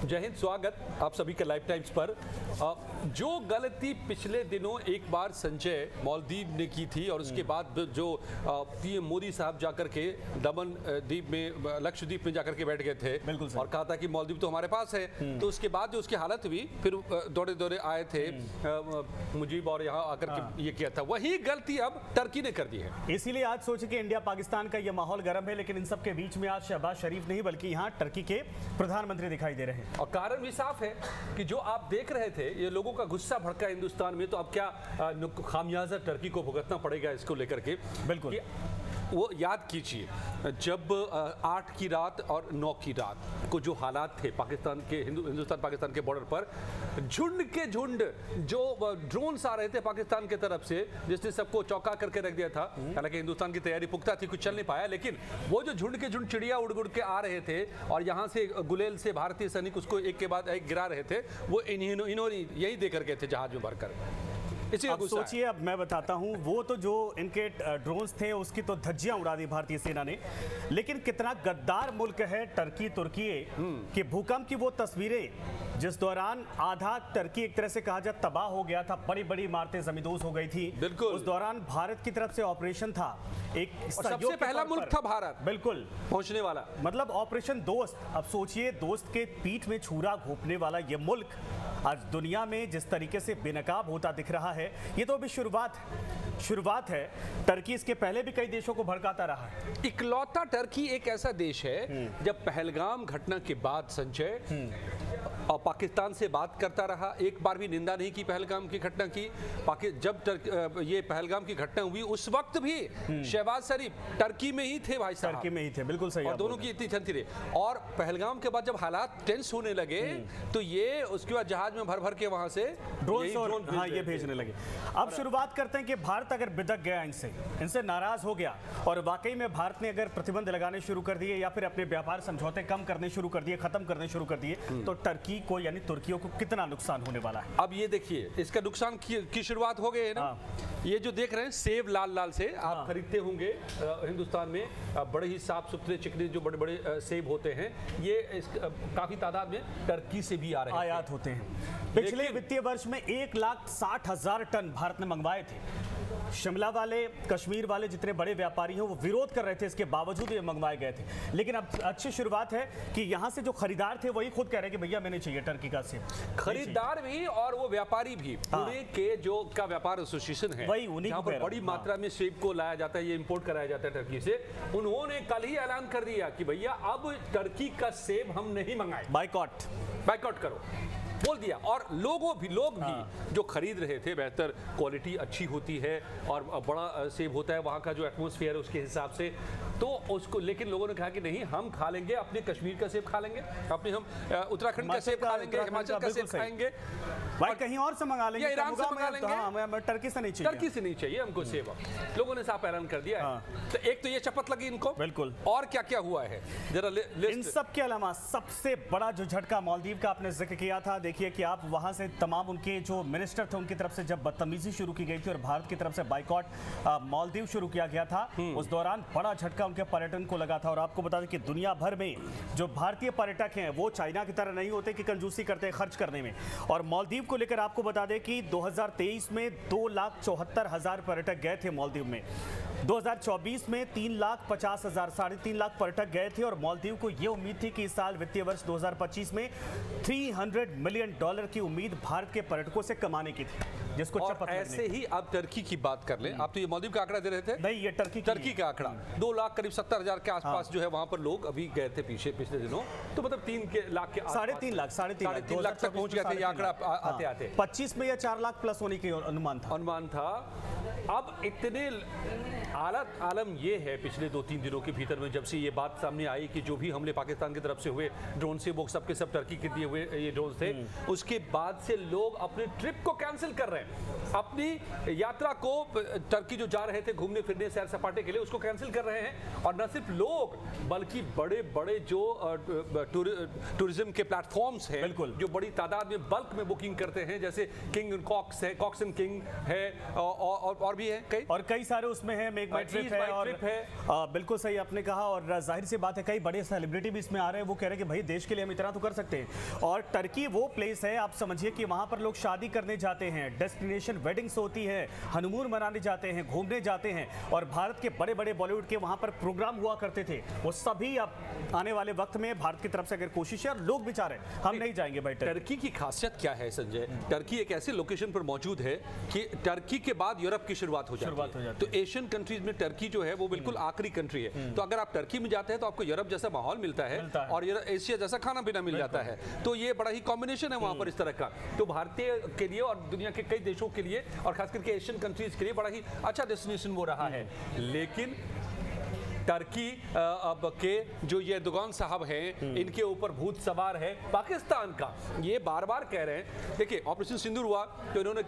जय हिंद, स्वागत आप सभी का लाइव टाइम्स पर। जो गलती पिछले दिनों एक बार संजय मालदीव ने की थी और उसके बाद जो पीएम मोदी साहब जाकर के दमन द्वीप में, लक्षद्वीप में जाकर के बैठ गए थे और कहा था कि मालदीव तो हमारे पास है, तो उसके बाद जो उसकी हालत हुई, फिर दौड़े दौड़े आए थे मुजीब और यहाँ आकर के ये किया था, वही गलती अब टर्की ने कर दी है। इसीलिए आज सोचे कि इंडिया पाकिस्तान का ये माहौल गर्म है, लेकिन इन सब के बीच में आज शहबाज शरीफ नहीं बल्कि यहाँ टर्की के प्रधानमंत्री दिखाई दे रहे हैं। और कारण भी साफ है कि जो आप देख रहे थे, ये लोगों का गुस्सा भड़का हिंदुस्तान में, तो अब क्या खामियाजा टर्की को भुगतना पड़ेगा इसको लेकर के। बिल्कुल वो याद कीजिए, जब 8 की रात और 9 की रात को जो हालात थे पाकिस्तान के, हिंदुस्तान पाकिस्तान के बॉर्डर पर, झुंड के झुंड जो ड्रोन्स आ रहे थे पाकिस्तान की तरफ से, जिसने सबको चौंका करके रख दिया था। हालांकि हिंदुस्तान की तैयारी पुख्ता थी, कुछ चल नहीं पाया, लेकिन वो जो झुंड के झुंड चिड़िया उड़ उड़ के आ रहे थे और यहाँ से गुलेल से भारतीय सैनिक उसको एक के बाद एक गिरा रहे थे, वो इन्होंने यही देकर गए थे जहाज में भरकर। अब सोचिए, अब मैं बताता हूं, वो तो जो इनके ड्रोन्स थे उसकी तो धज्जियां उड़ा दी भारतीय सेना ने, लेकिन कितना गद्दार मुल्क है टर्की, तुर्की कि भूकंप की वो तस्वीरें जिस दौरान आधा टर्की एक तरह से कहा जाए तबाह हो गया था, बड़ी बड़ी इमारतें जमींदोज हो गई थी, उस दौरान भारत की तरफ से ऑपरेशन था, एक सबसे पहला मुल्क था भारत बिल्कुल पहुंचने वाला, मतलब ऑपरेशन दोस्त। अब सोचिए, दोस्त के पीठ में छुरा घोंपने वाला ये मुल्क आज दुनिया में जिस तरीके से बेनकाब होता दिख रहा है, ये तो अभी शुरुआत है। टर्की इसके पहले भी कई देशों को भड़काता रहा है। इकलौता टर्की एक ऐसा देश है जब पहलगाम घटना के बाद संजय और पाकिस्तान से बात करता रहा, एक बार भी निंदा नहीं की पहलगाम की घटना की। जब ये पहलगाम की घटना हुई उस वक्त भी शहबाज शरीफ टर्की में ही थे भाई साहब, टर्की में ही थे, बिल्कुल सही। और दोनों की इतनी ठंडी रही, और पहलगाम के बाद जब हालात टेंस होने लगे तो ये उसके बाद जहाज में भर भर के वहां से ड्रोन ये भेजने लगे। अब शुरुआत करते हैं कि भारत अगर बिदक गया, इनसे नाराज हो गया और वाकई में भारत ने अगर प्रतिबंध लगाने शुरू कर दिए या फिर अपने व्यापार समझौते कम करने शुरू कर दिए, खत्म करने शुरू कर दिए, तो टर्की को यानी तुर्कियों को कितना नुकसान होने वाला है। अब ये देखिए, इसका नुकसान की शुरुआत हो गई है ना। ये जो देख रहे हैं सेब लाल लाल से आप खरीदते होंगे हिंदुस्तान में, बड़े ही साफ सुथरे चिकने जो बड़े बड़े सेब होते हैं, ये काफी तादाद में टर्की से भी आ रहे हैं, आयात होते हैं। पिछले वित्तीय वर्ष में 1,60,000 टन भारत ने मंगवाए थे। शिमला वाले, कश्मीर वाले जितने बड़े व्यापारी हैं वो विरोध कर रहे थे, इसके बावजूद ये मंगवाए गए थे। लेकिन अब अच्छी शुरुआत है कि यहाँ से जो खरीदार थे वही खुद कह रहे हैं कि भैया मैंने चाहिए टर्की का सेब। खरीदार भी और वो व्यापारी भी, पुणे के जो का व्यापार एसोसिएशन है, वही उन्हीं पर बड़ी मात्रा में सेब को लाया जाता है, ये इंपोर्ट कराया जाता है टर्की से। उन्होंने कल ही ऐलान कर दिया कि भैया अब टर्की का सेब हम नहीं मंगाए, बाइकआउट करो बोल दिया। और लोग भी जो खरीद रहे थे, बेहतर क्वालिटी अच्छी होती है और बड़ा सेब होता है, वहाँ का जो एटमॉस्फेयर है उसके हिसाब से, तो उसको, लेकिन लोगों ने कहा कि नहीं, हम खा लेंगे अपने कश्मीर का सेब, खा लेंगे अपने, हम उत्तराखंड का सेब खा लेंगे, हिमाचल का सेब खाएंगे, भाई कहीं और से मंगा लेंगे, ईरान से मंगा लेंगे, टर्की से नहीं चाहिए, टर्की से नहीं चाहिए हमको सेब। लोगों ने साफ ऐलान कर दिया है। तो एक तो ये शपथ लगी इनको, बिल्कुल। और क्या क्या हुआ है जरा इन सब के अलावा सबसे बड़ा जो झटका मालदीव का आपने जिक्र किया था, देखिए कि आप वहां से तमाम उनके जो मिनिस्टर थे उनकी तरफ से जब बदतमीजी शुरू की गई थी और भारत की तरफ से बाइकआउट मालदीव शुरू किया गया था, उस दौरान बड़ा झटका उनके पर्यटन को लगा था। और आपको बता दें कि दुनिया भर में जो भारतीय पर्यटक हैं वो चाइना की तरह नहीं होते कि कंजूसी करते हैं खर्च करने में। और मालदीव को लेकर आपको बता दें कि 2023 में 2,74,000 पर्यटक गए थे मालदीव में, 2024 में 3,50,000, 3.5 लाख पर्यटक गए थे। और मालदीव को यह उम्मीद थी कि इस साल वित्तीय वर्ष 2025 में $300 मिलियन की उम्मीद भारत के पर्यटकों से कमाने की थी, जिसको और ऐसे ही अब टर्की की बात कर लें। आप तो ये मालदीव का आंकड़ा दे रहे थे, नहीं, ये टर्की का आंकड़ा 2 लाख करीब 70,000 के आसपास जो है वहां पर लोग अभी गए थे पिछले दिनों, तो मतलब 3 लाख के आसपास, 3.5 लाख तक पहुंच गया था ये आंकड़ा आते 25 में या 4 लाख प्लस होने की अनुमान था। अब इतने आलम ये है पिछले 2-3 दिनों के भीतर में, जब से ये बात सामने आई कि जो भी हमले पाकिस्तान की तरफ से हुए ड्रोन से, वो सब के सब टर्की के दिए हुए ये ड्रोन थे, उसके बाद से लोग अपने ट्रिप को कैंसिल कर रहे अपनी यात्रा को टर्की जो जा रहे थे घूमने फिरने सैर सपाटे के लिए उसको कैंसिल कर रहे हैं। और न सिर्फ लोग बल्कि बड़े बड़े जो टूरिज्म के प्लेटफॉर्म्स हैं जो बड़ी तादाद में बल्क में बुकिंग करते हैं, जैसे किंग कॉक्स है, कॉक्स एंड किंग है और भी है कई सारे उसमें है, मेक माई ट्रिप है और बिल्कुल सही आपने कहा। और जाहिर सी बात है कई बड़े सेलिब्रिटी भी इसमें आ रहे हैं, वो कह रहे हैं कि भाई देश के लिए हम इतना तो कर सकते हैं। और टर्की वो प्लेस है, आप समझिए कि वहां पर लोग शादी करने जाते हैं, डेस्टिनेशन वेडिंग्स होती है, हनीमून मनाने जाते हैं, घूमने जाते हैं। और भारत के बड़े बड़े बॉलीवुड के वहां पर प्रोग्राम हुआ करते थे, वो सभी अब आने वाले वक्त में भारत की तरफ से अगर कोशिश है और लोग भी चाह रहे हैं हम नहीं जाएंगे भाई। टर्की की खासियत क्या है संजय? टर्की एक ऐसे लोकेशन पर मौजूद है कि टर्की के बाद यूरोप की शुरुआत हो जाती है। तो एशियन कंट्रीज में टर्की जो है वो बिल्कुल आखिरी कंट्री है। तो अगर आप टर्की में जाते हैं तो आपको यूरोप जैसा माहौल मिलता है और एशिया जैसा खाना पीना मिल जाता है। तो ये बड़ा ही कॉम्बिनेशन है वहां पर इस तरह का। तो भारतीय के लिए और दुनिया के कई देशों के लिए और खास करके एशियन कंट्रीज के लिए बड़ा ही अच्छा डेस्टिनेशन वो रहा है। लेकिन टर्की के जो ये एर्दोगान साहब हैं, इनके ऊपर भूत सवार है पाकिस्तान का। ये बार बार कह रहे हैं, देखिए ऑपरेशन सिंदूर हुआ तो इन्होंने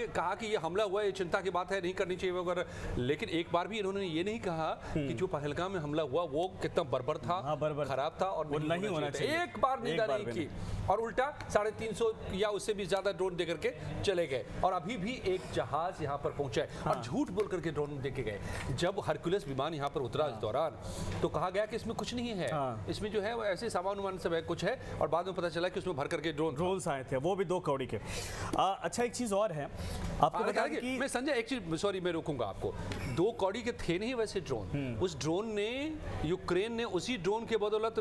कहा कि ये हमला हुआ, ये चिंता की बात है, नहीं करनी चाहिए वगैरह। लेकिन एक बार भी इन्होंने ये नहीं कहा कि जो पहलगाम में हमला हुआ वो कितना बर्बर था, खराब था और नहीं होना चाहिए। एक बार निंदा नहीं की और उल्टा 350 या उससे भी ज्यादा ड्रोन देकर के चले गए। और अभी भी एक जहाज यहाँ पर पहुंचा है और झूठ बोल करके ड्रोन देके गए। जब हरकुलस विमान यहाँ पर उतरा इस दौरान तो कहा गया कि इसमें कुछ नहीं है, इसमें जो है वो ऐसे सामान वामान सब है कुछ है, और बाद में पता चला कि उसमें भर करके ड्रोन्स आए थे, वो भी 2 कौड़ी के। अच्छा एक चीज और है आपको बता दें कि मैं संजय एक चीज सॉरी मैं रोकूंगा आपको, 2 कौड़ी के थे नहीं वैसे ड्रोन। उस ड्रोन ने यूक्रेन ने उसी ड्रोन के बदौलत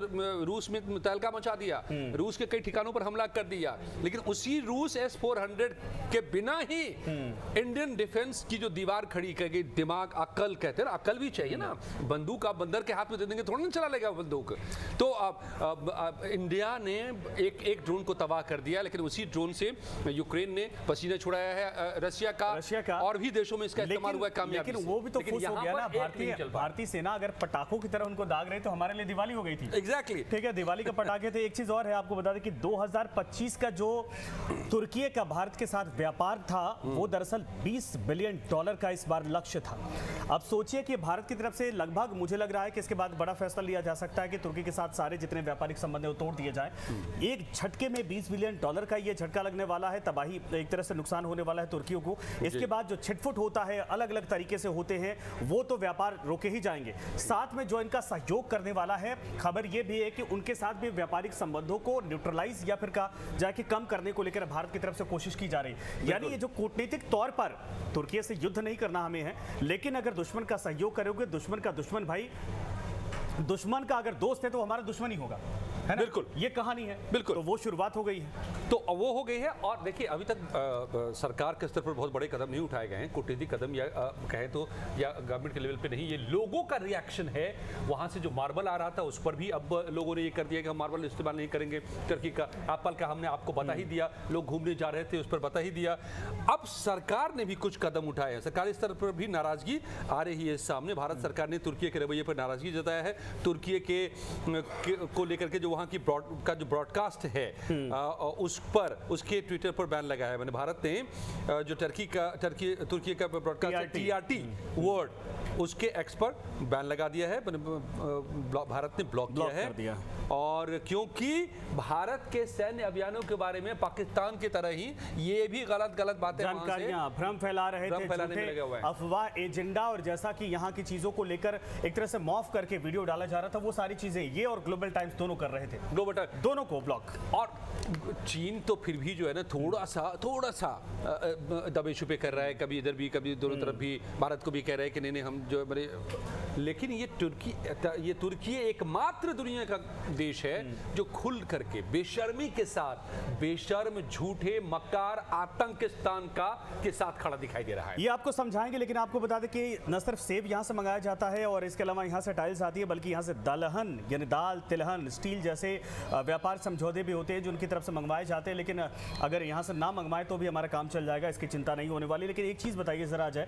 रूस में तहलका मचा दिया, रूस के कई ठिकानों पर हमला कर दिया। लेकिन उसी रूस S-400 के बिना ही इंडियन डिफेंस की जो दीवार खड़ी कर गई, दिमाग अकल कहते हैं ना, अकल भी चाहिए ना। बंदूक आप बंदर के हाथ में दे देंगे थोड़ा ना चला लेगा बंदूक। तो अब इंडिया ने एक ड्रोन को तबाह कर दिया, लेकिन उसी ड्रोन से यूक्रेन ने पसीना छुड़ाया है रशिया का और भी देशों में इसका इस्तेमाल हुआ है कामयाबी से। लेकिन वो भी तो खुश हो गया ना, भारतीय सेना अगर पटाखों की तरह उनको दाग रही तो हमारे लिए दिवाली हो गई थी। एग्जैक्टली ठीक है, दिवाली का पटाखे थे। एक चीज और है आपको बता दें कि 2025 का जो तुर्की का भारत के साथ व्यापार था वो दरअसल $20 बिलियन का इस बार लक्ष्य था। अब सोचिए कि भारत की तरफ से लगभग मुझे लग रहा है कि इसके बाद बड़ा फैसला लिया जा सकता है कि तुर्की के साथ सारे जितने व्यापारिक संबंध है वो तोड़ दिए जाए। एक झटके में $20 बिलियन का ये झटका लगने वाला है, तबाही एक तरह से नुकसान होने वाला है तुर्कियों को। इसके बाद जो छिटफुट होता है अलग अलग तरीके से होते हैं वो तो व्यापार रोके ही जाएंगे। साथ में जो इनका सहयोग करने वाला है, खबर ये भी है कि उनके साथ भी व्यापारिक संबंधों को न्यूट्रलाइज या फिर जाके कम करने को लेकर भारत की तरफ से कोशिश की जा रही है। यानी ये जो कूटनीतिक तौर पर तुर्की से युद्ध नहीं करना हमें है, लेकिन अगर दुश्मन का सहयोग करोगे, दुश्मन का दुश्मन भाई, दुश्मन का अगर दोस्त है तो हमारा दुश्मन ही होगा, है ना? बिल्कुल ये कहानी है। बिल्कुल, तो वो शुरुआत हो गई है, तो वो हो गई है। और देखिए अभी तक सरकार के स्तर पर बहुत बड़े कदम नहीं उठाए गए हैं, कूटनीतिक कदम या कहें तो या गवर्नमेंट के लेवल पे नहीं। ये लोगों का रिएक्शन है। वहां से जो मार्बल आ रहा था उस पर भी अब लोगों ने ये कर दिया कि हम मार्बल इस्तेमाल नहीं करेंगे टर्की का। एप्पल का हमने आपको बता ही दिया, लोग घूमने जा रहे थे उस पर बता ही दिया। अब सरकार ने भी कुछ कदम उठाए हैं, सरकारी स्तर पर भी नाराजगी आ रही है सामने। भारत सरकार ने तुर्की के रवैये पर नाराजगी जताया है। तुर्की को लेकर के जो वहाँ की जो ब्रॉडकास्ट है उस पर उसके ट्विटर पर बैन लगा है। मैंने भारत ने जो तुर्की का ब्रॉडकास्ट TRT वर्ड उसके एक्स पर बैन लगा दिया है, भारत ने ब्लॉक किया है। और क्योंकि भारत के सैन्य अभियानों के बारे में पाकिस्तान की तरह ही ये भी गलत बातें जानकारियां भ्रम फैला रहे थे, अफवाह एजेंडा, और जैसा कि यहाँ की चीजों को लेकर एक तरह से मॉफ करके वीडियो डाला जा रहा था, वो सारी चीजें ये और ग्लोबल टाइम्स दोनों कर रहे थे, दोनों को ब्लॉक। और चीन तो फिर भी जो है ना थोड़ा सा दबे छुपे कर रहा है, कभी इधर भी कभी दोनों तरफ भी। भारत को भी कह रहे हैं कि नहीं हम जो बड़े, लेकिन ये तुर्की एकमात्र दुनिया का देश है जो खुल करके बेशर्मी के साथ, बेशर्म झूठे मक्कार आतंकिस्तान के साथ खड़ा दिखाई दे रहा है। ये आपको समझाएंगे, लेकिन आपको बता दें कि न सिर्फ सेब यहाँ से मंगाया जाता है और इसके अलावा यहाँ से टाइल्स आती है, बल्कि यहाँ से दलहन यानी दाल, तिलहन, स्टील जैसे व्यापार समझौते भी होते हैं जो उनकी तरफ से मंगवाए जाते हैं। लेकिन अगर यहाँ से ना मंगवाए तो भी हमारा काम चल जाएगा, इसकी चिंता नहीं होने वाली। लेकिन एक चीज़ बताइए जरा अजय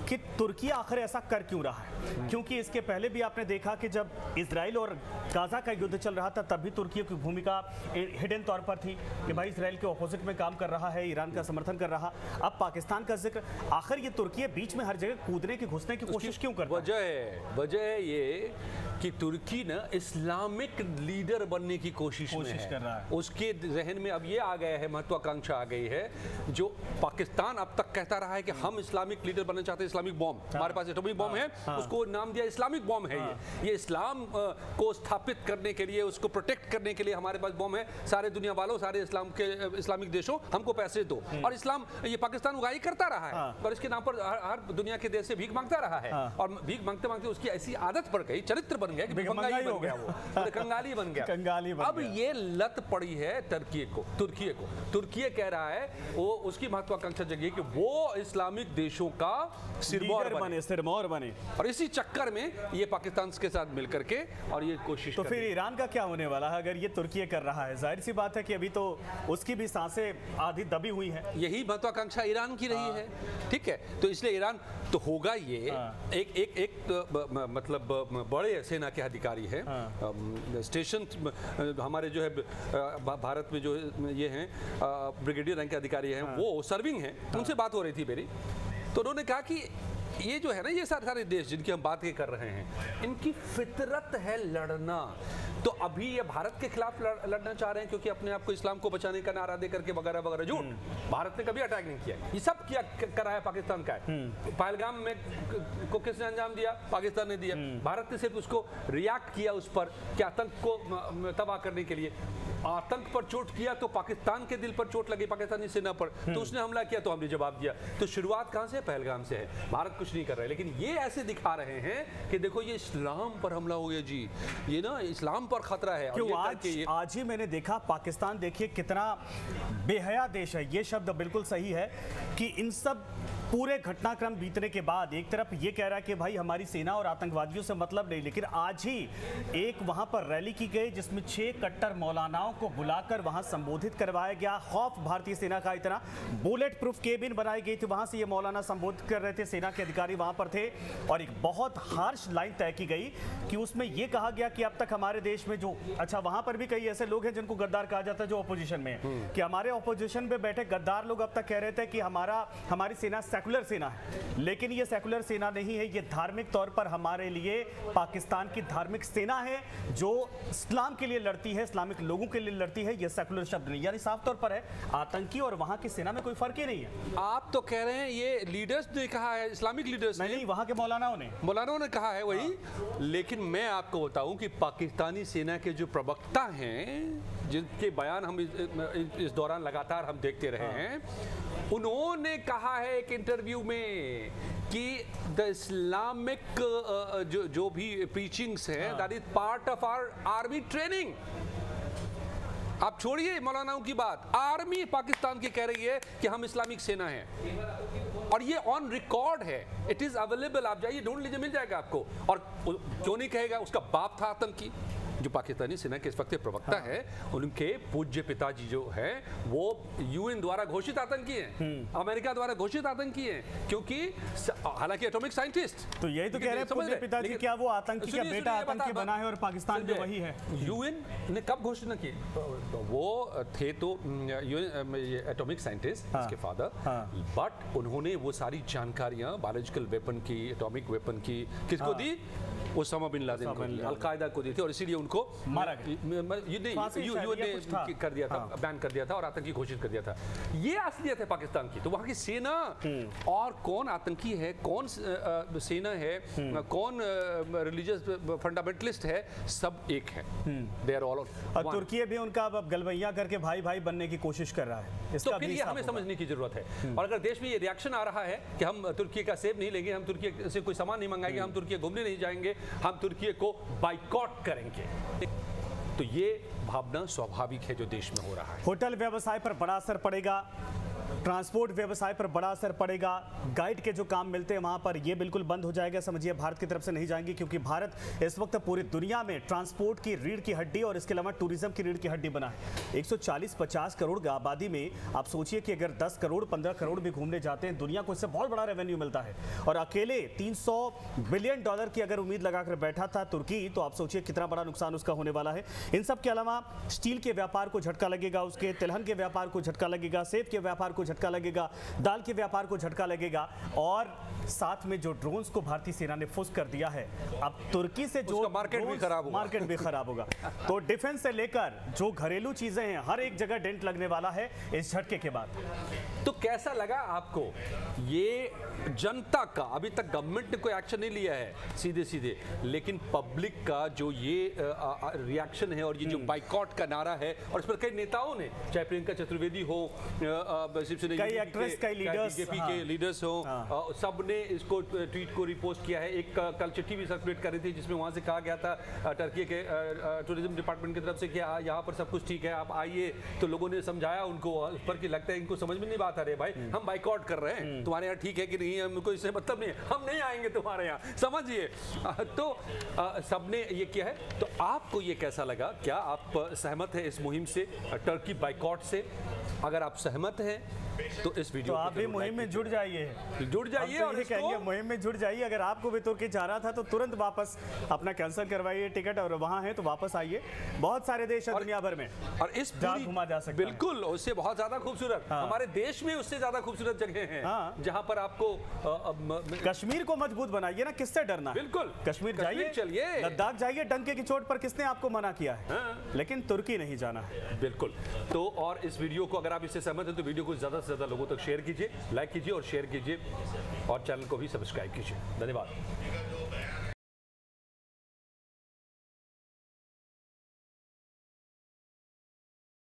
कि तुर्की आखिर ऐसा कर क्यों रहा है? क्योंकि इसके पहले भी आपने देखा कि जब इजराइल और गाजा का युद्ध चल रहा था तब भी तुर्की की भूमिका हिडन तौर पर थी कि भाई इसराइल के ऑपोजिट में काम कर रहा है, ईरान का समर्थन कर रहा। अब पाकिस्तान का जिक्र, आखिर ये तुर्की बीच में हर जगह कूदने की घुसने की कोशिश क्यों कर रहा है? वजह है ये कि तुर्की ना इस्लामिक लीडर बनने की कोशिश में है। कर रहा है। उसके जहन में अब ये आ गया है, महत्वाकांक्षा आ गई है, जो पाकिस्तान अब तक कहता रहा है कि हम इस्लामिक लीडर बनना चाहते हैं, इस्लामिक बॉम्ब, हमारे पास एटॉमिक बॉम्ब है, उसको नाम दिया इस्लामिक बॉम्ब है। ये इस्लाम को स्थापित करने के लिए, उसको प्रोटेक्ट करने के लिए हमारे पास बॉम्ब है, सारे दुनिया वालों, सारे इस्लामिक देशों हमको पैसे दो। और इस्लाम ये पाकिस्तान उगाही करता रहा है और इसके नाम पर हर दुनिया के देश से भीख मांगता रहा है। और भीख मांगते मांगते उसकी ऐसी आदत पड़ गई, चरित्र बन गया कि कंगाली बन गया, वो कंगाली बन गया। कंगाली बन अब ये लत पड़ी है तुर्की को। तुर्की कह रहा है, वो उसकी महत्वाकांक्षा जगी कि वो इस्लामिक देशों का सिरमौर बने। और इसी चक्कर में ये पाकिस्तान के साथ मिलकर के और ये कोशिश। तो फिर ईरान का क्या होने वाला है अगर ये तुर्की कर रहा है? जाहिर सी बात है कि अभी तो उसकी भी सांसें आधी दबी हुई हैं। यही महत्वाकांक्षा ईरान की रही है, ठीक है। तो इसलिए ईरान तो होगा ये एक मतलब बड़े सेना के अधिकारी हैं, स्टेशन हमारे जो है भारत में जो ये हैं ब्रिगेडियर रैंक के अधिकारी हैं, वो सर्विंग हैं। उनसे बात हो रही थी मेरी, तो उन्होंने कहा कि ये जो है ना, ये सारे देश जिनकी हम बात कर रहे हैं, इनकी फितरत है लड़ना। तो अभी ये भारत के खिलाफ लड़ना चाह रहे हैं क्योंकि अपने आप को इस्लाम को बचाने का नारा दे करके वगैरह वगैरह। झूठ, भारत ने कभी अटैक नहीं किया, ये सब किया करा है पाकिस्तान का है। पहलगाम में को किसने अंजाम दिया? पाकिस्तान ने दिया। भारत ने सिर्फ उसको रिएक्ट किया उस पर कि आतंक को तबाह करने के लिए। आतंक पर चोट किया तो पाकिस्तान के दिल पर चोट लगी, पाकिस्तानी सेना पर, तो उसने हमला किया तो हमने जवाब दिया। तो शुरुआत कहां से? पहलगाम से है। भारत कुछ नहीं कर रहा है, लेकिन ये ऐसे दिखा रहे हैं कि देखो ये इस्लाम पर हमला हो गया जी, ये ना इस्लाम पर खतरा है। क्यों आज ही मैंने देखा पाकिस्तान, देखिए कितना बेहया देश है, ये शब्द बिल्कुल सही है कि इन सब पूरे घटनाक्रम बीतने के बाद एक तरफ ये कह रहा है कि भाई हमारी सेना और आतंकवादियों से मतलब नहीं, लेकिन आज ही एक वहां पर रैली की गई जिसमें 6 कट्टर मौलानाओं को बुलाकर वहां संबोधित करवाया गया। खौफ भारतीय सेना का इतना, बुलेट प्रूफ केबिन बनाई गई थी, वहां से ये मौलाना संबोधित कर रहे थे, सेना के अधिकारी वहां पर थे और एक बहुत हार्श लाइन तय की गई कि उसमें यह कहा गया कि अब तक हमारे देश में जो, अच्छा वहां पर भी कई ऐसे लोग हैं जिनको गद्दार कहा जाता है जो अपोजिशन में है, कि हमारे अपोजिशन में बैठे गद्दार लोग अब तक कह रहे थे कि हमारी सेना सेकुलर सेना है, लेकिन ये सेकुलर सेना नहीं है, ये धार्मिक तौर पर हमारे लिए पाकिस्तान की धार्मिक सेना है जो इस्लाम के लिए लड़ती है, इस्लामिक लोगों के लिए लड़ती है, ये सेकुलर शब्द नहीं। यानी साफ तौर पर है आतंकी और वहां की सेना में कोई फर्क ही नहीं है। आप तो कह रहे हैं ये लीडर्स ने कहा है, इस्लामिक लीडर्स नहीं, वहां के मौलानाओं ने कहा है वही। लेकिन मैं आपको बताऊं कि पाकिस्तानी सेना के जो प्रवक्ता हैं, जिनके बयान हम इस दौरान लगातार हम देखते रहे हैं, उन्होंने कहा है एक इंटरव्यू में कि द इस्लामिक जो भी प्रीचिंग्स हैं, that is part of our army training. आप छोड़िए मौलानाओं की बात, आर्मी पाकिस्तान की कह रही है कि हम इस्लामिक सेना हैं और ये ऑन रिकॉर्ड है, इट इज अवेलेबल। आप जाइए ढूंढ लीजिए, मिल जाएगा आपको। और क्यों नहीं कहेगा, उसका बाप था आतंकी। जो पाकिस्तानी सेना के इस वक्त प्रवक्ता है, उनके पूज्य पिताजी जो है वो यूएन द्वारा घोषित आतंकी हैं, अमेरिका द्वारा घोषित आतंकी हैं, क्योंकि हालांकि एटॉमिक साइंटिस्ट। तो यही तो कह रहे हैं पूज्य पिताजी, क्या वो आतंकी का बेटा आतंकी बना है और पाकिस्तान में वही है? यूएन ने कब घोषणा की? वो थे तो एटॉमिक साइंटिस्ट, इसके फादर, बट उन्होंने वो सारी जानकारियां बायोलॉजिकल वेपन की, एटॉमिक वेपन की किसको दी? ओसामा बिन लादेन को, अल-कायदा को दी थी और इसीलिए उनको मारा गया, यूएन ने कर दिया था, बैन कर दिया था और आतंकी घोषित कर दिया था। ये असलियत है पाकिस्तान की। तो वहां की सेना और कौन आतंकी है, कौन सेना है, कौन रिलीजियस फंडामेंटलिस्ट है, सब एक है। They are all. और तुर्की भी उनका अब गलबैया करके भाई भाई बनने की कोशिश कर रहा है। तो फिर ये हमें समझने की जरूरत है। और अगर देश में ये रिएक्शन आ रहा है कि हम तुर्की का सेब नहीं लेंगे, हम तुर्की से कोई सामान नहीं मंगाएंगे, हम तुर्की घूमने नहीं जाएंगे, हम तुर्की को बाइकॉट करेंगे, तो ये भावना स्वाभाविक है जो देश में हो रहा है। होटल व्यवसाय पर बड़ा असर पड़ेगा। ट्रांसपोर्ट व्यवसाय पर बड़ा असर पड़ेगा। गाइड के जो काम मिलते हैं वहां पर ये बिल्कुल बंद हो जाएगा। समझिए भारत की तरफ से नहीं जाएंगे, क्योंकि भारत इस वक्त पूरी दुनिया में ट्रांसपोर्ट की रीढ़ की हड्डी और इसके अलावा टूरिज्म की रीढ़ की हड्डी बना है। 140-50 करोड़ की आबादी में आप सोचिए कि अगर 10 करोड़ 15 करोड़ भी घूमने जाते हैं, दुनिया को इससे बहुत बड़ा रेवेन्यू मिलता है। और अकेले $300 बिलियन की अगर उम्मीद लगाकर बैठा था तुर्की, तो आप सोचिए कितना बड़ा नुकसान उसका होने वाला है। इन सब के अलावा स्टील के व्यापार को झटका लगेगा, उसके तिलहन के व्यापार को झटका लगेगा, सेब के व्यापार को झटका लगेगा, दाल के व्यापार को झटका लगेगा, और साथ में जो ड्रोन्स को भारतीय सेना ने फुस कर दिया है, अब तुर्की से जो मार्केट भी खराब होगा। तो डिफेंस से लेकर जो घरेलू चीजें हैं, हर एक जगह डेंट लगने वाला है इस झटके के बाद। तो कैसा लगा आपको ये जनता का? अभी तक गवर्नमेंट ने कोई एक्शन नहीं लिया है सीधे सीधे, लेकिन पब्लिक का जो ये रिएक्शन है और ये जो बाइकॉट का नारा है, और इस पर कई नेताओं ने, चाहे प्रियंका चतुर्वेदी हो, कई एक्ट्रेस, कई लीडर्स, बीजेपी के लीडर्स हो, सब ने इसको ट्वीट को रिपोस्ट किया है। एक कल चिट्ठी भी सर्कुलेट कर रही थी जिसमें वहां से कहा गया था टर्की के टूरिज्म डिपार्टमेंट की तरफ से कि यहाँ पर सब कुछ ठीक है, आप आइए। तो लोगों ने समझाया उनको उस पर कि लगता है इनको समझ में नहीं बात आ रही है, भाई हम बाइकआउट कर रहे हैं, तुम्हारे यहाँ ठीक है कि नहीं, हमको इससे मतलब नहीं है, हम नहीं आएंगे तुम्हारे यहाँ, समझिए। तो सबने ये किया है। तो आपको ये कैसा लगा? क्या आप सहमत हैं इस मुहिम से, टर्की बाइकआउट से? अगर आप सहमत हैं तो इस वीडियो तो आप भी मुहिम में जुड़ जाइए और कहेंगे मुहिम में जुड़ जाइए। अगर आपको भी तुर्की जा रहा था तो तुरंत वापस अपना कैंसिल करवाइए टिकट, और वहां है तो वापस आइए। बहुत सारे देश हैं दुनिया भर में, और इस घुमा जा सकता है। बिल्कुल, उससे बहुत ज्यादा खूबसूरत, हमारे देश में उससे ज्यादा खूबसूरत जगह हैं जहां पर आपको कश्मीर को मजबूत बनाइए ना, किससे डरना? बिल्कुल, कश्मीर जाइए, चलिए, लद्दाख जाइए, डंके की चोट पर किसने आपको मना किया है? लेकिन तुर्की नहीं जाना है। बिल्कुल। तो और इस वीडियो को अगर आप इससे सहमत हैं तो वीडियो को ज्यादा से ज्यादा लोगों तक शेयर कीजिए, लाइक कीजिए और शेयर कीजिए, और चैनल को भी सब्सक्राइब कीजिए। धन्यवाद।